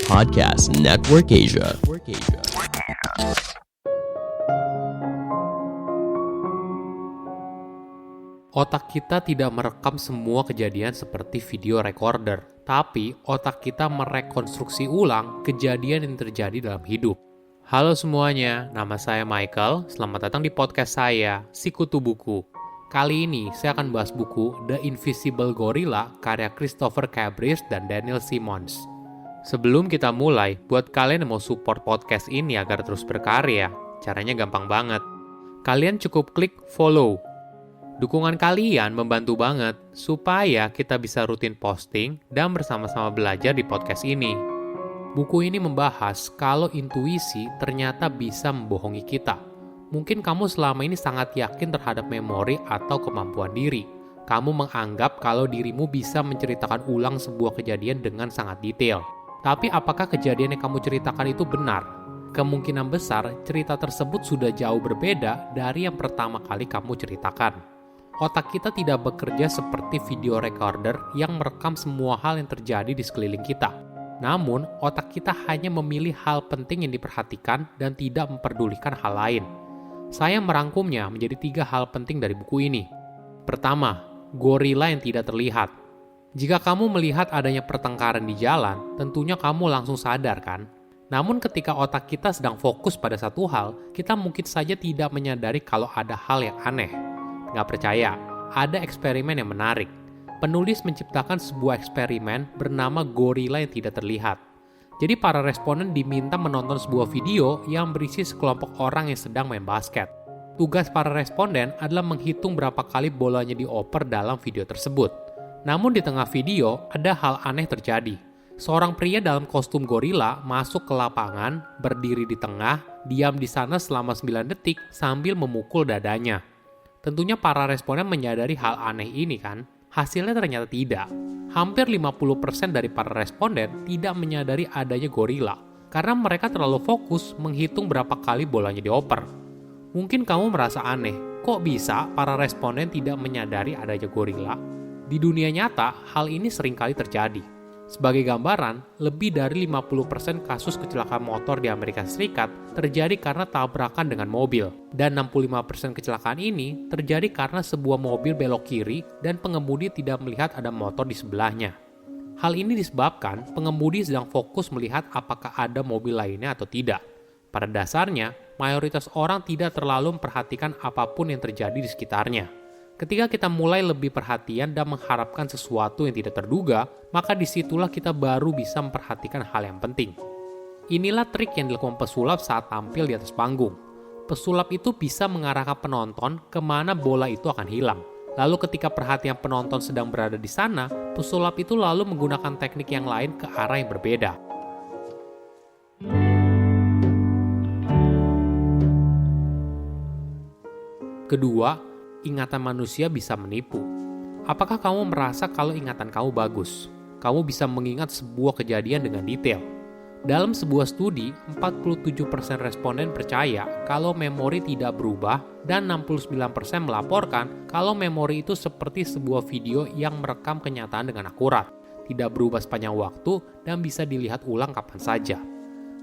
Podcast Network Asia. Otak kita tidak merekam semua kejadian seperti video recorder, tapi otak kita merekonstruksi ulang kejadian yang terjadi dalam hidup. Halo semuanya, nama saya Michael. Selamat datang di podcast saya, Sikutu Buku. Kali ini saya akan bahas buku The Invisible Gorilla karya Christopher Cabris dan Daniel Simmons. Sebelum kita mulai, buat kalian yang mau support podcast ini agar terus berkarya, caranya gampang banget. Kalian cukup klik follow. Dukungan kalian membantu banget supaya kita bisa rutin posting dan bersama-sama belajar di podcast ini. Buku ini membahas kalau intuisi ternyata bisa membohongi kita. Mungkin kamu selama ini sangat yakin terhadap memori atau kemampuan diri. Kamu menganggap kalau dirimu bisa menceritakan ulang sebuah kejadian dengan sangat detail. Tapi apakah kejadian yang kamu ceritakan itu benar? Kemungkinan besar cerita tersebut sudah jauh berbeda dari yang pertama kali kamu ceritakan. Otak kita tidak bekerja seperti video recorder yang merekam semua hal yang terjadi di sekeliling kita. Namun, otak kita hanya memilih hal penting yang diperhatikan dan tidak memperdulikan hal lain. Saya merangkumnya menjadi 3 hal penting dari buku ini. Pertama, gorila yang tidak terlihat. Jika kamu melihat adanya pertengkaran di jalan, tentunya kamu langsung sadar kan? Namun ketika otak kita sedang fokus pada satu hal, kita mungkin saja tidak menyadari kalau ada hal yang aneh. Nggak percaya? Ada eksperimen yang menarik. Penulis menciptakan sebuah eksperimen bernama gorila yang tidak terlihat. Jadi para responden diminta menonton sebuah video yang berisi sekelompok orang yang sedang main basket. Tugas para responden adalah menghitung berapa kali bolanya dioper dalam video tersebut. Namun di tengah video, ada hal aneh terjadi. Seorang pria dalam kostum gorila masuk ke lapangan, berdiri di tengah, diam di sana selama 9 detik sambil memukul dadanya. Tentunya para responden menyadari hal aneh ini kan? Hasilnya ternyata tidak. Hampir 50% dari para responden tidak menyadari adanya gorila, karena mereka terlalu fokus menghitung berapa kali bolanya dioper. Mungkin kamu merasa aneh, kok bisa para responden tidak menyadari adanya gorila? Di dunia nyata, hal ini seringkali terjadi. Sebagai gambaran, lebih dari 50% kasus kecelakaan motor di Amerika Serikat terjadi karena tabrakan dengan mobil. Dan 65% kecelakaan ini terjadi karena sebuah mobil belok kiri dan pengemudi tidak melihat ada motor di sebelahnya. Hal ini disebabkan pengemudi sedang fokus melihat apakah ada mobil lainnya atau tidak. Pada dasarnya, mayoritas orang tidak terlalu memperhatikan apapun yang terjadi di sekitarnya. Ketika kita mulai lebih perhatian dan mengharapkan sesuatu yang tidak terduga, maka disitulah kita baru bisa memperhatikan hal yang penting. Inilah trik yang dilakukan pesulap saat tampil di atas panggung. Pesulap itu bisa mengarahkan penonton kemana bola itu akan hilang. Lalu ketika perhatian penonton sedang berada di sana, pesulap itu lalu menggunakan teknik yang lain ke arah yang berbeda. Kedua, ingatan manusia bisa menipu. Apakah kamu merasa kalau ingatan kamu bagus? Kamu bisa mengingat sebuah kejadian dengan detail. Dalam sebuah studi, 47% responden percaya kalau memori tidak berubah dan 69% melaporkan kalau memori itu seperti sebuah video yang merekam kenyataan dengan akurat, tidak berubah sepanjang waktu dan bisa dilihat ulang kapan saja.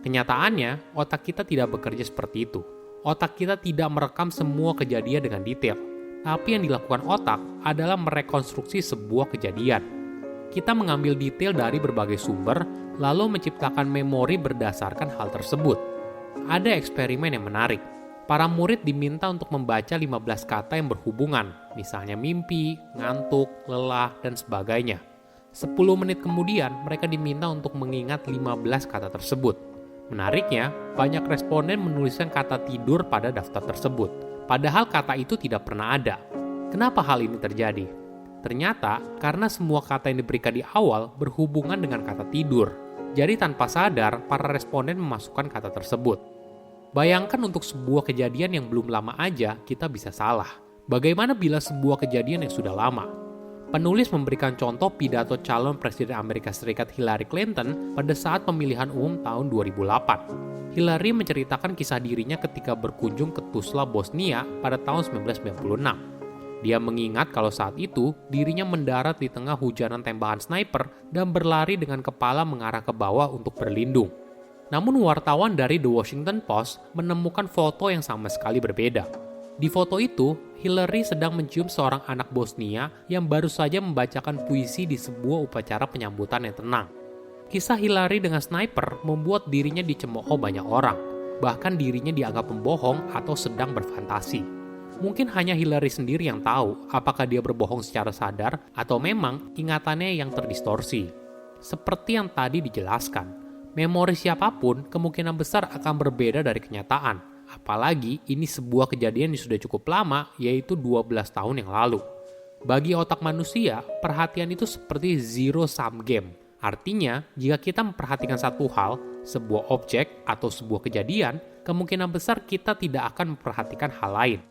Kenyataannya, otak kita tidak bekerja seperti itu. Otak kita tidak merekam semua kejadian dengan detail. Tapi yang dilakukan otak adalah merekonstruksi sebuah kejadian. Kita mengambil detail dari berbagai sumber, lalu menciptakan memori berdasarkan hal tersebut. Ada eksperimen yang menarik. Para murid diminta untuk membaca 15 kata yang berhubungan, misalnya mimpi, ngantuk, lelah, dan sebagainya. 10 menit kemudian, mereka diminta untuk mengingat 15 kata tersebut. Menariknya, banyak responden menuliskan kata tidur pada daftar tersebut. Padahal kata itu tidak pernah ada. Kenapa hal ini terjadi? Ternyata karena semua kata yang diberikan di awal berhubungan dengan kata tidur. Jadi tanpa sadar, para responden memasukkan kata tersebut. Bayangkan untuk sebuah kejadian yang belum lama aja, kita bisa salah. Bagaimana bila sebuah kejadian yang sudah lama? Penulis memberikan contoh pidato calon Presiden Amerika Serikat Hillary Clinton pada saat pemilihan umum tahun 2008. Hillary menceritakan kisah dirinya ketika berkunjung ke Tuzla, Bosnia pada tahun 1996. Dia mengingat kalau saat itu dirinya mendarat di tengah hujanan tembakan sniper dan berlari dengan kepala mengarah ke bawah untuk berlindung. Namun wartawan dari The Washington Post menemukan foto yang sama sekali berbeda. Di foto itu, Hillary sedang mencium seorang anak Bosnia yang baru saja membacakan puisi di sebuah upacara penyambutan yang tenang. Kisah Hillary dengan sniper membuat dirinya dicemooh banyak orang. Bahkan dirinya dianggap pembohong atau sedang berfantasi. Mungkin hanya Hillary sendiri yang tahu apakah dia berbohong secara sadar atau memang ingatannya yang terdistorsi. Seperti yang tadi dijelaskan, memori siapapun kemungkinan besar akan berbeda dari kenyataan. Apalagi ini sebuah kejadian yang sudah cukup lama, yaitu 12 tahun yang lalu. Bagi otak manusia, perhatian itu seperti zero-sum game. Artinya, jika kita memperhatikan satu hal, sebuah objek atau sebuah kejadian, kemungkinan besar kita tidak akan memperhatikan hal lain.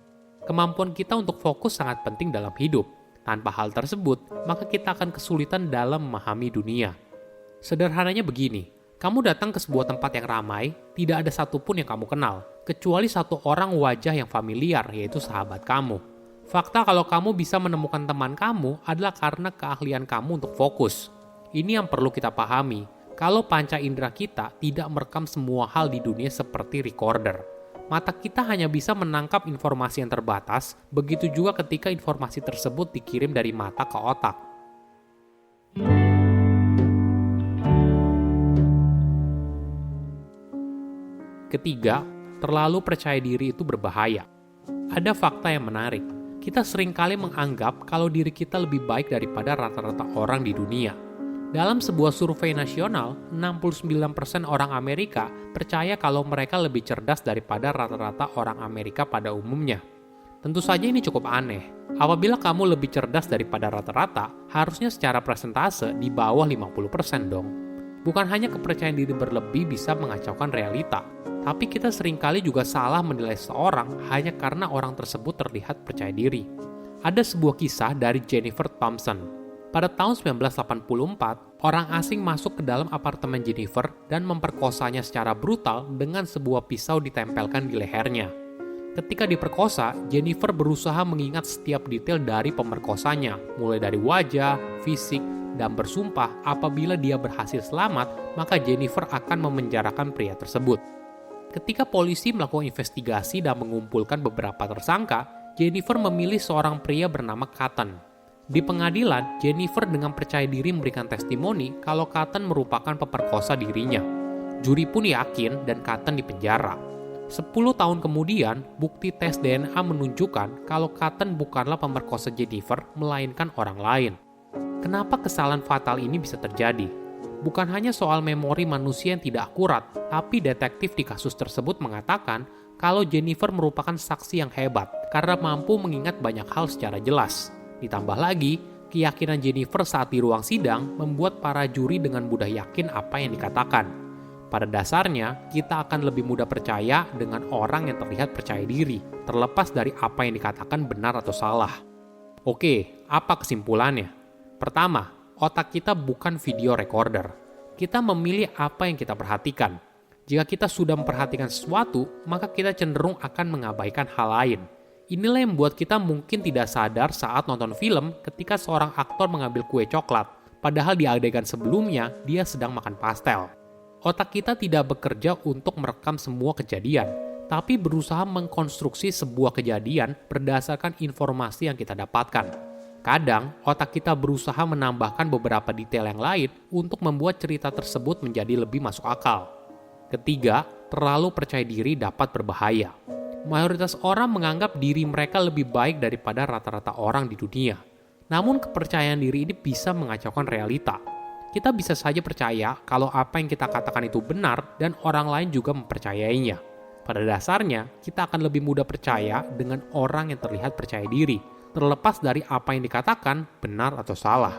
Kemampuan kita untuk fokus sangat penting dalam hidup. Tanpa hal tersebut, maka kita akan kesulitan dalam memahami dunia. Sederhananya begini, kamu datang ke sebuah tempat yang ramai, tidak ada satupun yang kamu kenal, kecuali satu orang wajah yang familiar, yaitu sahabat kamu. Fakta kalau kamu bisa menemukan teman kamu adalah karena keahlian kamu untuk fokus. Ini yang perlu kita pahami, kalau panca indera kita tidak merekam semua hal di dunia seperti recorder. Mata kita hanya bisa menangkap informasi yang terbatas, begitu juga ketika informasi tersebut dikirim dari mata ke otak. Ketiga, terlalu percaya diri itu berbahaya. Ada fakta yang menarik. Kita seringkali menganggap kalau diri kita lebih baik daripada rata-rata orang di dunia. Dalam sebuah survei nasional, 69% orang Amerika percaya kalau mereka lebih cerdas daripada rata-rata orang Amerika pada umumnya. Tentu saja ini cukup aneh. Apabila kamu lebih cerdas daripada rata-rata, harusnya secara persentase di bawah 50% dong. Bukan hanya kepercayaan diri berlebih bisa mengacaukan realita, tapi kita seringkali juga salah menilai seseorang hanya karena orang tersebut terlihat percaya diri. Ada sebuah kisah dari Jennifer Thompson. Pada tahun 1984, orang asing masuk ke dalam apartemen Jennifer dan memperkosanya secara brutal dengan sebuah pisau ditempelkan di lehernya. Ketika diperkosa, Jennifer berusaha mengingat setiap detail dari pemerkosanya, mulai dari wajah, fisik, dan bersumpah apabila dia berhasil selamat, maka Jennifer akan memenjarakan pria tersebut. Ketika polisi melakukan investigasi dan mengumpulkan beberapa tersangka, Jennifer memilih seorang pria bernama Cotton. Di pengadilan, Jennifer dengan percaya diri memberikan testimoni kalau Cotton merupakan pemerkosa dirinya. Juri pun yakin dan Cotton dipenjara. 10 tahun kemudian, bukti tes DNA menunjukkan kalau Cotton bukanlah pemerkosa Jennifer, melainkan orang lain. Kenapa kesalahan fatal ini bisa terjadi? Bukan hanya soal memori manusia yang tidak akurat, tapi detektif di kasus tersebut mengatakan kalau Jennifer merupakan saksi yang hebat karena mampu mengingat banyak hal secara jelas. Ditambah lagi, keyakinan Jennifer saat di ruang sidang membuat para juri dengan mudah yakin apa yang dikatakan. Pada dasarnya, kita akan lebih mudah percaya dengan orang yang terlihat percaya diri, terlepas dari apa yang dikatakan benar atau salah. Oke, apa kesimpulannya? Pertama, otak kita bukan video recorder. Kita memilih apa yang kita perhatikan. Jika kita sudah memperhatikan sesuatu, maka kita cenderung akan mengabaikan hal lain. Inilah yang membuat kita mungkin tidak sadar saat nonton film ketika seorang aktor mengambil kue coklat, padahal di adegan sebelumnya dia sedang makan pastel. Otak kita tidak bekerja untuk merekam semua kejadian, tapi berusaha mengkonstruksi sebuah kejadian berdasarkan informasi yang kita dapatkan. Kadang, otak kita berusaha menambahkan beberapa detail yang lain untuk membuat cerita tersebut menjadi lebih masuk akal. Ketiga, terlalu percaya diri dapat berbahaya. Mayoritas orang menganggap diri mereka lebih baik daripada rata-rata orang di dunia. Namun kepercayaan diri ini bisa mengacaukan realita. Kita bisa saja percaya kalau apa yang kita katakan itu benar dan orang lain juga mempercayainya. Pada dasarnya, kita akan lebih mudah percaya dengan orang yang terlihat percaya diri, terlepas dari apa yang dikatakan benar atau salah.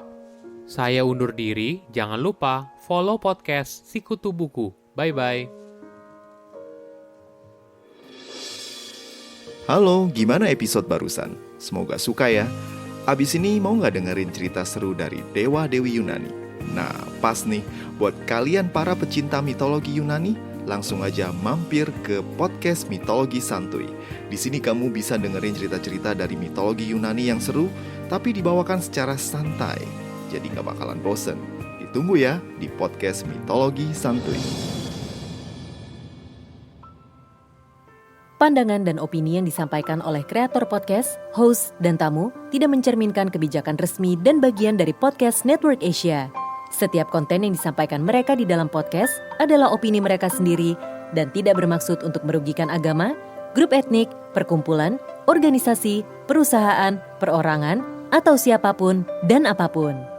Saya undur diri, jangan lupa follow podcast Sikutu Buku. Bye-bye. Halo, gimana episode barusan? Semoga suka ya. Abis ini mau nggak dengerin cerita seru dari Dewa Dewi Yunani? Nah, pas nih, buat kalian para pecinta mitologi Yunani, langsung aja mampir ke podcast Mitologi Santuy. Di sini kamu bisa dengerin cerita-cerita dari mitologi Yunani yang seru, tapi dibawakan secara santai. Jadi gak bakalan bosen. Ditunggu ya di podcast Mitologi Santuy. Pandangan dan opini yang disampaikan oleh kreator podcast, host, dan tamu tidak mencerminkan kebijakan resmi dan bagian dari podcast Network Asia. Setiap konten yang disampaikan mereka di dalam podcast adalah opini mereka sendiri dan tidak bermaksud untuk merugikan agama, grup etnik, perkumpulan, organisasi, perusahaan, perorangan, atau siapapun dan apapun.